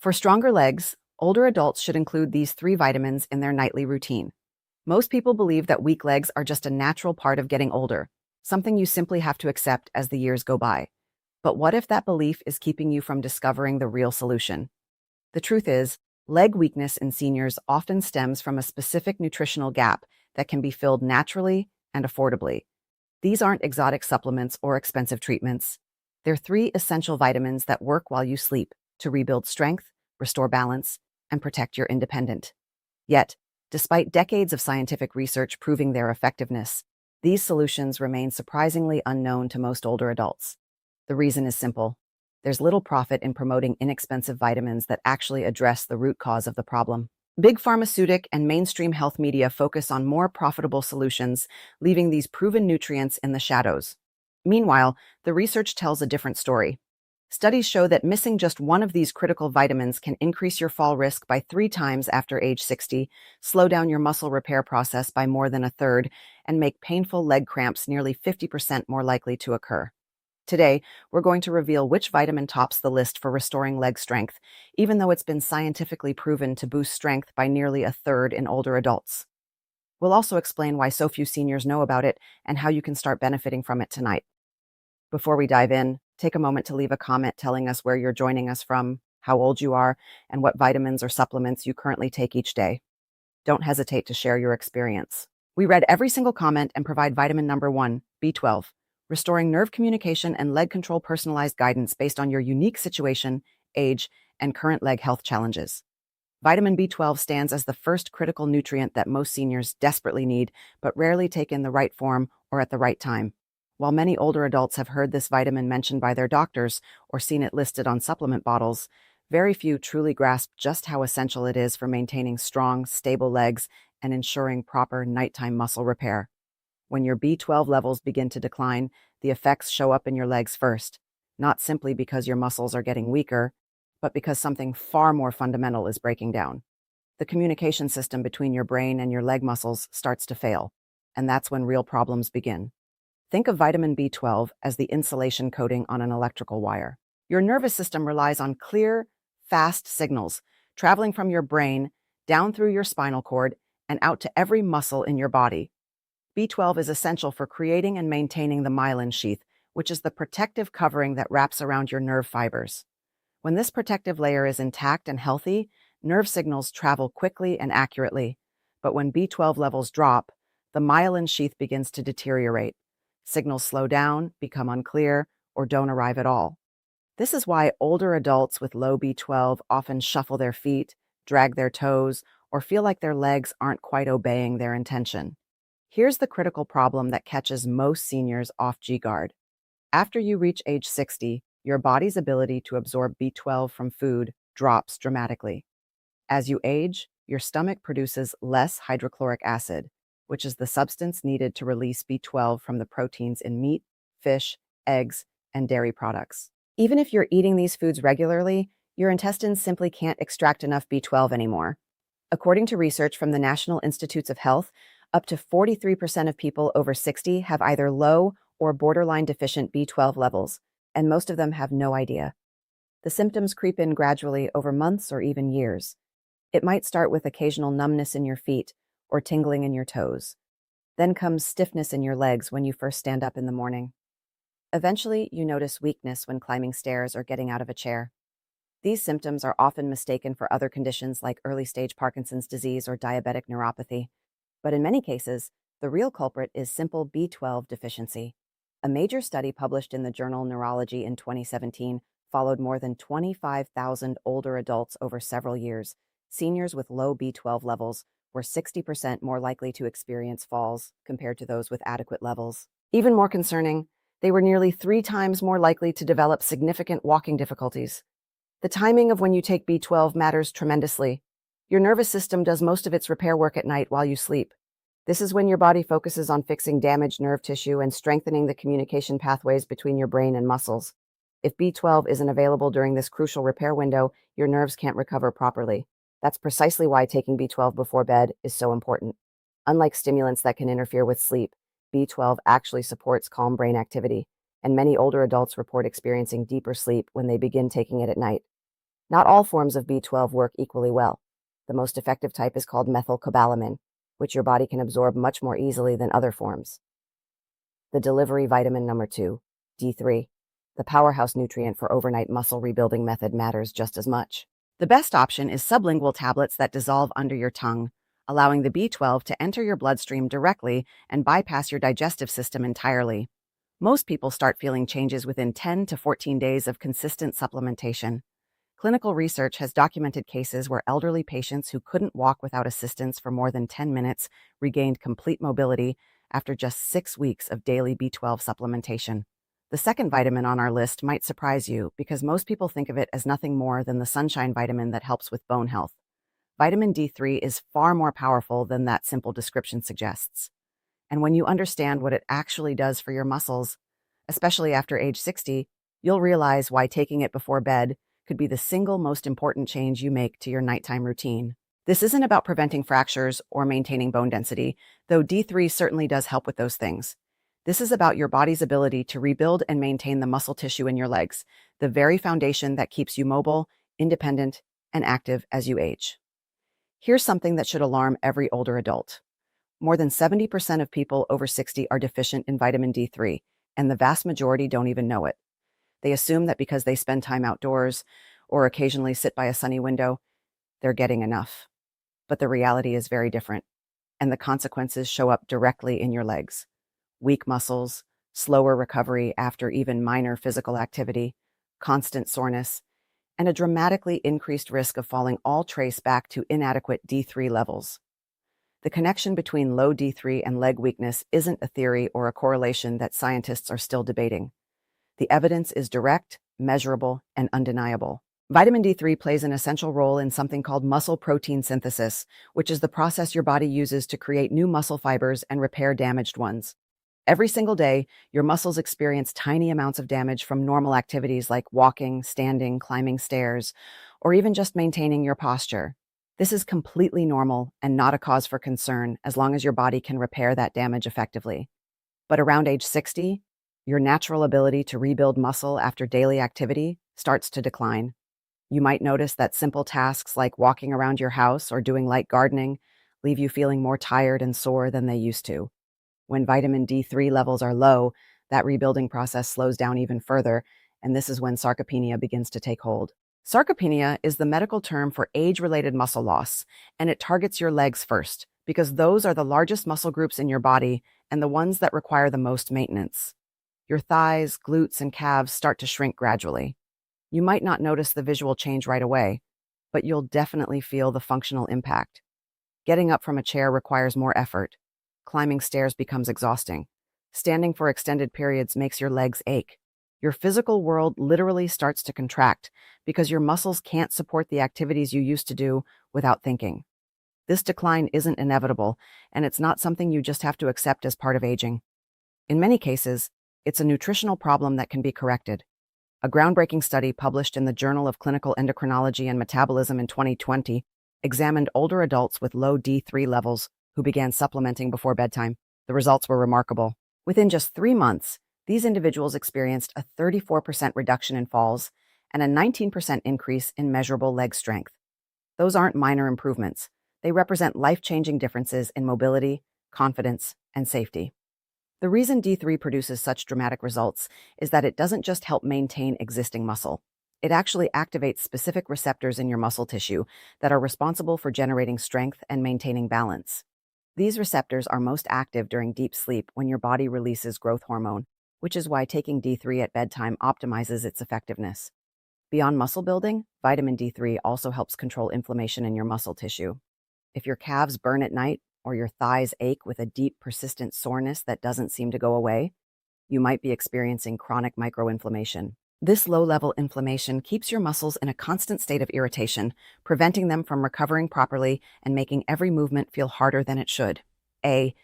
For stronger legs, older adults should include these three vitamins in their nightly routine. Most people believe that weak legs are just a natural part of getting older, something you simply have to accept as the years go by. But what if that belief is keeping you from discovering the real solution? The truth is, leg weakness in seniors often stems from a specific nutritional gap that can be filled naturally and affordably. These aren't exotic supplements or expensive treatments. They're three essential vitamins that work while you sleep to rebuild strength, restore balance, and protect your independence. Yet, despite decades of scientific research proving their effectiveness, these solutions remain surprisingly unknown to most older adults. The reason is simple. There's little profit in promoting inexpensive vitamins that actually address the root cause of the problem. Big pharmaceutical and mainstream health media focus on more profitable solutions, leaving these proven nutrients in the shadows. Meanwhile, the research tells a different story. Studies show that missing just one of these critical vitamins can increase your fall risk by 3 times after age 60, slow down your muscle repair process by more than a third, and make painful leg cramps nearly 50% more likely to occur. Today, we're going to reveal which vitamin tops the list for restoring leg strength, even though it's been scientifically proven to boost strength by nearly a third in older adults. We'll also explain why so few seniors know about it and how you can start benefiting from it tonight. Before we dive in, take a moment to leave a comment telling us where you're joining us from, how old you are, and what vitamins or supplements you currently take each day. Don't hesitate to share your experience. We read every single comment and provide vitamin number 1, B12, restoring nerve communication and leg control, personalized guidance based on your unique situation, age, and current leg health challenges. Vitamin B12 stands as the first critical nutrient that most seniors desperately need, but rarely take in the right form or at the right time. While many older adults have heard this vitamin mentioned by their doctors or seen it listed on supplement bottles, very few truly grasp just how essential it is for maintaining strong, stable legs and ensuring proper nighttime muscle repair. When your B12 levels begin to decline, the effects show up in your legs first, not simply because your muscles are getting weaker, but because something far more fundamental is breaking down. The communication system between your brain and your leg muscles starts to fail, and that's when real problems begin. Think of vitamin B12 as the insulation coating on an electrical wire. Your nervous system relies on clear, fast signals traveling from your brain down through your spinal cord and out to every muscle in your body. B12 is essential for creating and maintaining the myelin sheath, which is the protective covering that wraps around your nerve fibers. When this protective layer is intact and healthy, nerve signals travel quickly and accurately. But when B12 levels drop, the myelin sheath begins to deteriorate. Signals slow down, become unclear, or don't arrive at all. This is why older adults with low B12 often shuffle their feet, drag their toes, or feel like their legs aren't quite obeying their intention. Here's the critical problem that catches most seniors off guard. After you reach age 60, your body's ability to absorb B12 from food drops dramatically. As you age, your stomach produces less hydrochloric acid, which is the substance needed to release B12 from the proteins in meat, fish, eggs, and dairy products. Even if you're eating these foods regularly, your intestines simply can't extract enough B12 anymore. According to research from the National Institutes of Health, up to 43% of people over 60 have either low or borderline deficient B12 levels, and most of them have no idea. The symptoms creep in gradually over months or even years. It might start with occasional numbness in your feet or tingling in your toes. Then comes stiffness in your legs when you first stand up in the morning. Eventually, you notice weakness when climbing stairs or getting out of a chair. These symptoms are often mistaken for other conditions like early-stage Parkinson's disease or diabetic neuropathy. But in many cases, the real culprit is simple B12 deficiency. A major study published in the journal Neurology in 2017 followed more than 25,000 older adults over several years. Seniors with low B12 levels were 60% more likely to experience falls compared to those with adequate levels. Even more concerning, they were nearly 3 times more likely to develop significant walking difficulties. The timing of when you take B12 matters tremendously. Your nervous system does most of its repair work at night while you sleep. This is when your body focuses on fixing damaged nerve tissue and strengthening the communication pathways between your brain and muscles. If B12 isn't available during this crucial repair window, your nerves can't recover properly. That's precisely why taking B12 before bed is so important. Unlike stimulants that can interfere with sleep, B12 actually supports calm brain activity, and many older adults report experiencing deeper sleep when they begin taking it at night. Not all forms of B12 work equally well. The most effective type is called methylcobalamin, which your body can absorb much more easily than other forms. The delivery vitamin number 2, D3, the powerhouse nutrient for overnight muscle rebuilding method, matters just as much. The best option is sublingual tablets that dissolve under your tongue, allowing the B12 to enter your bloodstream directly and bypass your digestive system entirely. Most people start feeling changes within 10 to 14 days of consistent supplementation. Clinical research has documented cases where elderly patients who couldn't walk without assistance for more than 10 minutes regained complete mobility after just 6 weeks of daily B12 supplementation. The second vitamin on our list might surprise you because most people think of it as nothing more than the sunshine vitamin that helps with bone health. Vitamin D3 is far more powerful than that simple description suggests. And when you understand what it actually does for your muscles, especially after age 60, you'll realize why taking it before bed could be the single most important change you make to your nighttime routine. This isn't about preventing fractures or maintaining bone density, though D3 certainly does help with those things. This is about your body's ability to rebuild and maintain the muscle tissue in your legs, the very foundation that keeps you mobile, independent, and active as you age. Here's something that should alarm every older adult. More than 70% of people over 60 are deficient in vitamin D3, and the vast majority don't even know it. They assume that because they spend time outdoors or occasionally sit by a sunny window, they're getting enough. But the reality is very different, and the consequences show up directly in your legs. Weak muscles, slower recovery after even minor physical activity, constant soreness, and a dramatically increased risk of falling all trace back to inadequate D3 levels. The connection between low D3 and leg weakness isn't a theory or a correlation that scientists are still debating. The evidence is direct, measurable, and undeniable. Vitamin D3 plays an essential role in something called muscle protein synthesis, which is the process your body uses to create new muscle fibers and repair damaged ones. Every single day, your muscles experience tiny amounts of damage from normal activities like walking, standing, climbing stairs, or even just maintaining your posture. This is completely normal and not a cause for concern as long as your body can repair that damage effectively. But around age 60, your natural ability to rebuild muscle after daily activity starts to decline. You might notice that simple tasks like walking around your house or doing light gardening leave you feeling more tired and sore than they used to. When vitamin D3 levels are low, that rebuilding process slows down even further, and this is when sarcopenia begins to take hold. Sarcopenia is the medical term for age-related muscle loss, and it targets your legs first, because those are the largest muscle groups in your body and the ones that require the most maintenance. Your thighs, glutes, and calves start to shrink gradually. You might not notice the visual change right away, but you'll definitely feel the functional impact. Getting up from a chair requires more effort. Climbing stairs becomes exhausting. Standing for extended periods makes your legs ache. Your physical world literally starts to contract because your muscles can't support the activities you used to do without thinking. This decline isn't inevitable, and it's not something you just have to accept as part of aging. In many cases, it's a nutritional problem that can be corrected. A groundbreaking study published in the Journal of Clinical Endocrinology and Metabolism in 2020 examined older adults with low D3 levels who began supplementing before bedtime. The results were remarkable. Within just 3 months, these individuals experienced a 34% reduction in falls and a 19% increase in measurable leg strength. Those aren't minor improvements. They represent life-changing differences in mobility, confidence, and safety. The reason D3 produces such dramatic results is that it doesn't just help maintain existing muscle. It actually activates specific receptors in your muscle tissue that are responsible for generating strength and maintaining balance. These receptors are most active during deep sleep when your body releases growth hormone, which is why taking D3 at bedtime optimizes its effectiveness. Beyond muscle building, vitamin D3 also helps control inflammation in your muscle tissue. If your calves burn at night or your thighs ache with a deep, persistent soreness that doesn't seem to go away, you might be experiencing chronic microinflammation. This low-level inflammation keeps your muscles in a constant state of irritation, preventing them from recovering properly and making every movement feel harder than it should. A